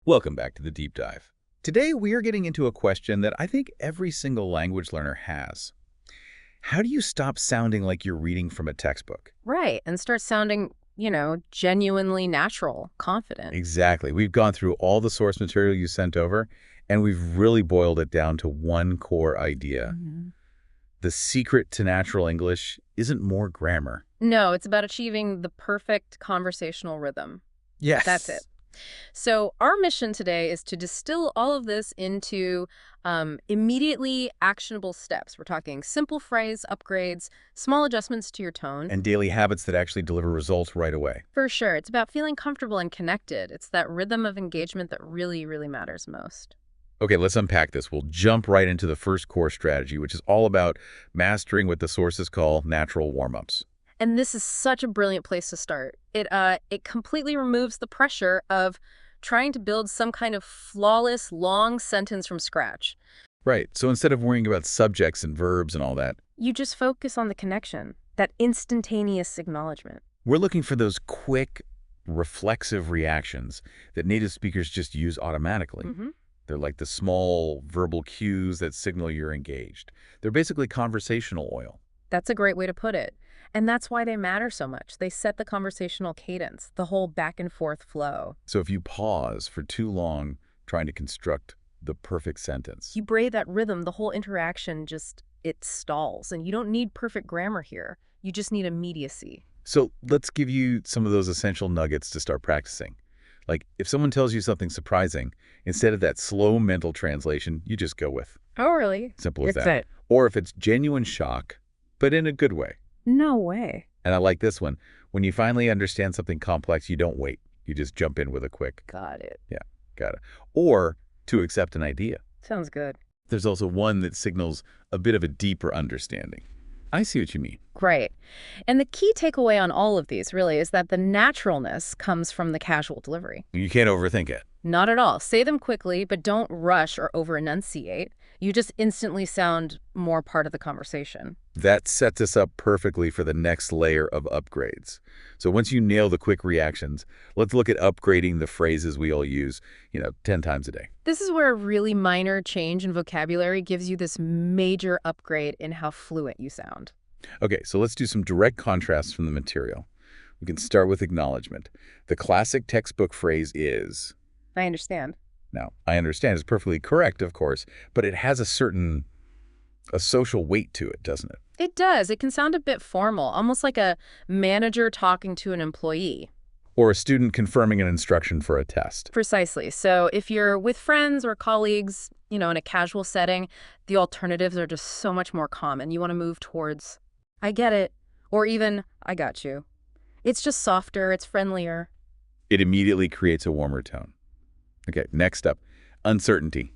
Welcome back to the Deep Dive. Today, we are getting into a question that I think every single language learner has. How do you stop sounding like you're reading from a textbook? Right, and start sounding, genuinely natural, confident. Exactly. We've gone through all the source material you sent over, and we've really boiled it down to one core idea. Mhm. The secret to natural English isn't more grammar. No, it's about achieving the perfect conversational rhythm. That's it. Yes. So, our mission today is to distill all of this into immediately actionable steps. We're talking simple phrase upgrades, small adjustments to your tone. And daily habits that actually deliver results right away. For sure, it's about feeling comfortable and connected. It's that rhythm of engagement that really, really matters most. Okay, let's unpack this. We'll jump right into the first core strategy, which is all about mastering what the sources call natural warm-ups. And this is such a brilliant place to start. It completely removes the pressure of trying to build some kind of flawless, long sentence from scratch. Right. So instead of worrying about subjects and verbs and all that, You just focus on the connection, that instantaneous acknowledgement. we're looking for those quick, reflexive reactions that native speakers just use automatically. Hmm. They're like the small verbal cues that signal you're engaged. They're basically conversational oil. That's a great way to put it. And that's why they matter so much. They set the conversational cadence, the whole back and forth flow. So if you pause for too long trying to construct the perfect sentence, You break that rhythm, the whole interaction it stalls. And you don't need perfect grammar here. You just need immediacy. so let's give you some of those essential nuggets to start practicing. Like if someone tells you something surprising, instead of that slow mental translation, you just go with. Oh, really? Simple as That's that. it. Or if it's genuine shock, but in a good way. No way. And I like this one. When you finally understand something complex, you don't wait. You just jump in with a quick, Got it. yeah, got it. Or to accept an idea. Sounds good. There's also one that signals a bit of a deeper understanding. I see what you mean. Great. And the key takeaway on all of these really is that the naturalness comes from the casual delivery. You can't overthink it. Not at all. Say them quickly, but don't rush or over enunciate. You just instantly sound more part of the conversation. That sets us up perfectly for the next layer of upgrades. So once you nail the quick reactions, let's look at upgrading the phrases we all use, 10 times a day. This is where a really minor change in vocabulary gives you this major upgrade in how fluent you sound. Okay, so let's do some direct contrasts from the material. We can start with acknowledgement. The classic textbook phrase is, I understand. now, I understand it's perfectly correct, of course, but it has a social weight to it, doesn't it? It does. It can sound a bit formal, almost like a manager talking to an employee. Or a student confirming an instruction for a test. Precisely. So if you're with friends or colleagues, in a casual setting, the alternatives are just so much more common. You want to move towards, I get it, or even, I got you. It's just softer, it's friendlier. It immediately creates a warmer tone. Okay, next up, uncertainty.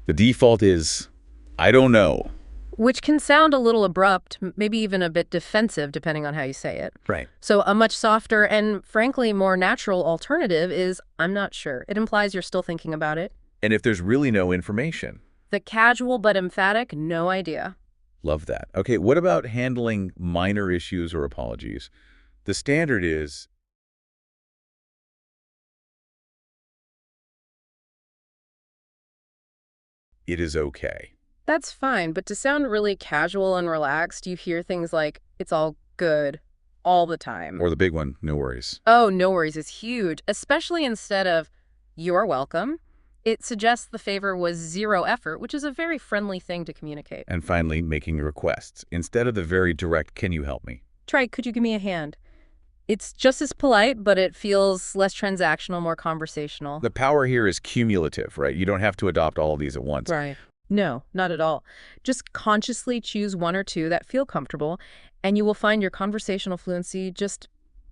The default is, I don't know. Which can sound a little abrupt, maybe even a bit defensive, depending on how you say it. Right. So a much softer and, frankly, more natural alternative is, I'm not sure. It implies you're still thinking about it. And if there's really no information. The casual but emphatic, no idea. Love that. Okay, what about handling minor issues or apologies? The standard is, it is okay. That's fine, but to sound really casual and relaxed, you hear things like, it's all good, all the time. Or the big one, no worries. Oh, no worries is huge, especially instead of, you're welcome. It suggests the favor was zero effort, which is a very friendly thing to communicate. And finally, making requests. Instead of the very direct, can you help me? Try, could you give me a hand? It's just as polite, but it feels less transactional, more conversational. The power here is cumulative, right? You don't have to adopt all of these at once. Right. No, not at all. Just consciously choose one or two that feel comfortable, and you will find your conversational fluency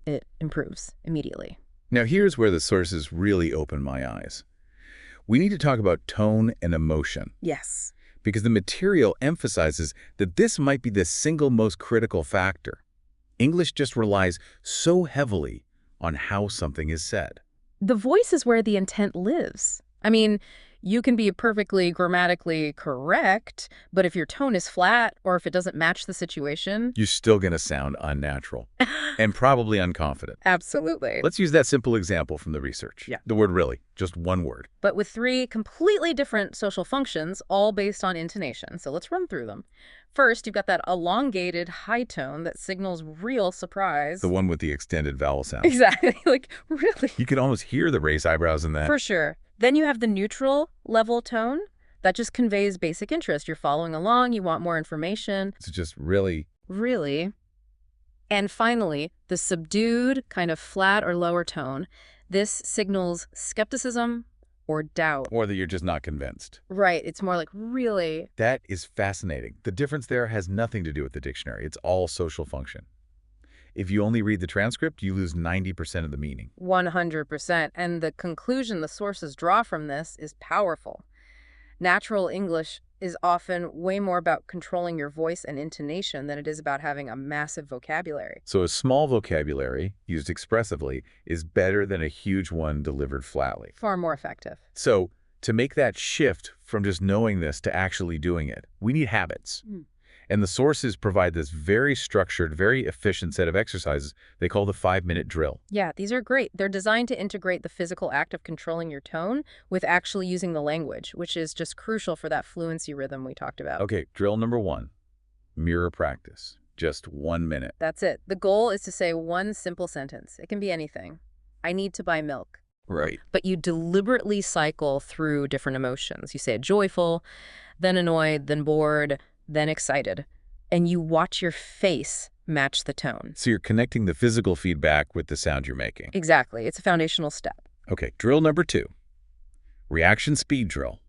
it improves immediately. Now, here's where the sources really open my eyes. We need to talk about tone and emotion, Yes. because the material emphasizes that this might be the single most critical factor. English just relies so heavily on how something is said. The voice is where the intent lives. I mean, You can be perfectly grammatically correct, but if your tone is flat or if it doesn't match the situation. You're still going to sound unnatural and probably unconfident. Absolutely. Let's use that simple example from the research. Yeah. The word really, just one word. But with three completely different social functions, all based on intonation. So let's run through them. First, you've got that elongated high tone that signals real surprise. The one with the extended vowel sound. Exactly. Like, really? You can almost hear the raised eyebrows in that. For sure. Then you have the neutral level tone. That just conveys basic interest. You're following along. You want more information. It's just really. Really. And finally, the subdued, kind of flat or lower tone. This signals skepticism or doubt. Or that you're just not convinced. Right. It's more like, really? That is fascinating. The difference there has nothing to do with the dictionary. It's all social function. If you only read the transcript, you lose 90% of the meaning. 100%. And the conclusion the sources draw from this is powerful. Natural English is often way more about controlling your voice and intonation than it is about having a massive vocabulary. So a small vocabulary, used expressively, is better than a huge one delivered flatly. Far more effective. So to make that shift from just knowing this to actually doing it, we need habits. And the sources provide this very structured, very efficient set of exercises they call the 5-minute drill. Yeah, these are great. They're designed to integrate the physical act of controlling your tone with actually using the language, which is just crucial for that fluency rhythm we talked about. Okay, drill number 1, mirror practice. Just 1 minute. That's it. The goal is to say one simple sentence. It can be anything. I need to buy milk. Right. But you deliberately cycle through different emotions. You say it joyful, then annoyed, then bored, then excited, and you watch your face match the tone. So you're connecting the physical feedback with the sound you're making. Exactly. It's a foundational step. Okay, drill number 2, reaction speed drill.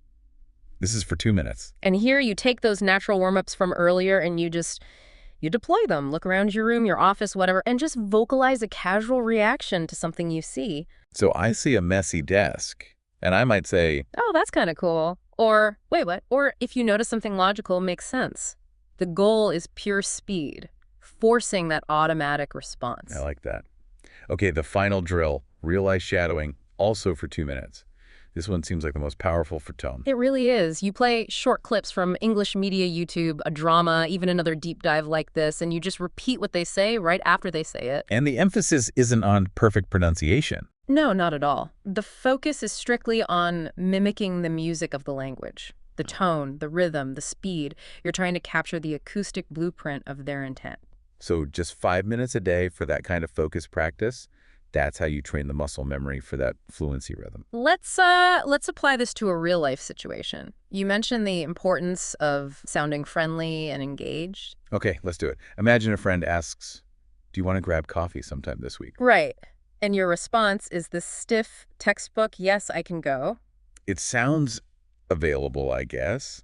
This is for 2 minutes. And here you take those natural warm-ups from earlier and you deploy them. Look around your room, your office, whatever, and just vocalize a casual reaction to something you see. So I see a messy desk, and I might say, Oh, that's kind of cool. Or, wait, what? Or if you notice something logical makes sense. The goal is pure speed, forcing that automatic response. I like that. Okay, the final drill, real-eye shadowing, also for 2 minutes. This one seems like the most powerful for tone. It really is. You play short clips from English media YouTube, a drama, even another deep dive like this, and you just repeat what they say right after they say it. And the emphasis isn't on perfect pronunciation. No, not at all. The focus is strictly on mimicking the music of the language. The tone, the rhythm, the speed. You're trying to capture the acoustic blueprint of their intent. So just 5 minutes a day for that kind of focus practice, that's how you train the muscle memory for that fluency rhythm. Let's apply this to a real-life situation. You mentioned the importance of sounding friendly and engaged. Okay, let's do it. Imagine a friend asks, do you want to grab coffee sometime this week? Right. And your response is this stiff textbook, yes, I can go. It sounds available, I guess,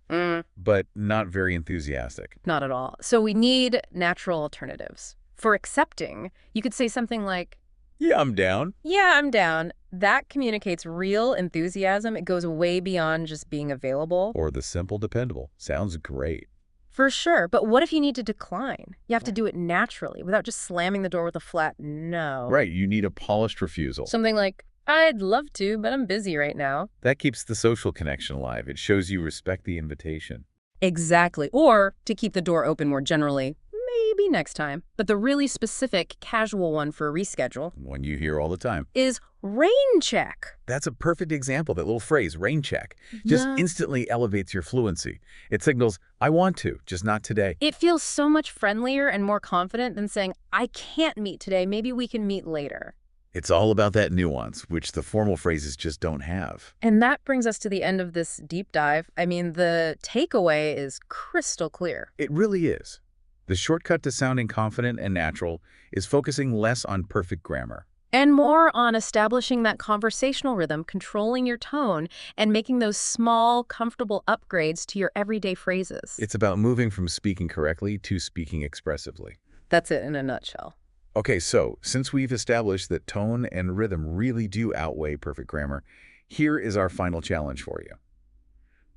but not very enthusiastic. Not at all. So we need natural alternatives. For accepting, you could say something like, Yeah, I'm down. yeah, I'm down. That communicates real enthusiasm. It goes way beyond just being available. Or the simple dependable. Sounds great. For sure. But what if you need to decline? You have to do it naturally without just slamming the door with a flat no. Right, you need a polished refusal. Something like, I'd love to, but I'm busy right now. That keeps the social connection alive. It shows you respect the invitation. Exactly. Or to keep the door open more generally, maybe next time. But the really specific, casual one for a reschedule One you hear all the time. is rain check. That's a perfect example, that little phrase, rain check. Just Yeah. instantly elevates your fluency. It signals, I want to, just not today. It feels so much friendlier and more confident than saying, I can't meet today, maybe we can meet later. It's all about that nuance, which the formal phrases just don't have. And that brings us to the end of this deep dive. I mean, the takeaway is crystal clear. It really is. The shortcut to sounding confident and natural is focusing less on perfect grammar. And more on establishing that conversational rhythm, controlling your tone, and making those small, comfortable upgrades to your everyday phrases. It's about moving from speaking correctly to speaking expressively. That's it in a nutshell. Okay, so since we've established that tone and rhythm really do outweigh perfect grammar, here is our final challenge for you.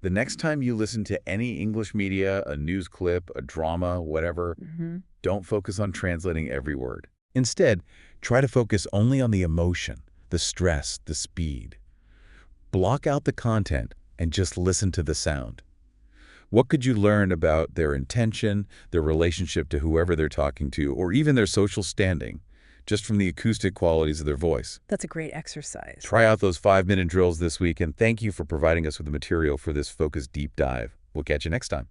The next time you listen to any English media, a news clip, a drama, whatever, don't focus on translating every word. Instead, try to focus only on the emotion, the stress, the speed. Block out the content and just listen to the sound. What could you learn about their intention, their relationship to whoever they're talking to, or even their social standing, just from the acoustic qualities of their voice? That's a great exercise. Try out those 5-minute drills this week, and thank you for providing us with the material for this focused deep dive. We'll catch you next time.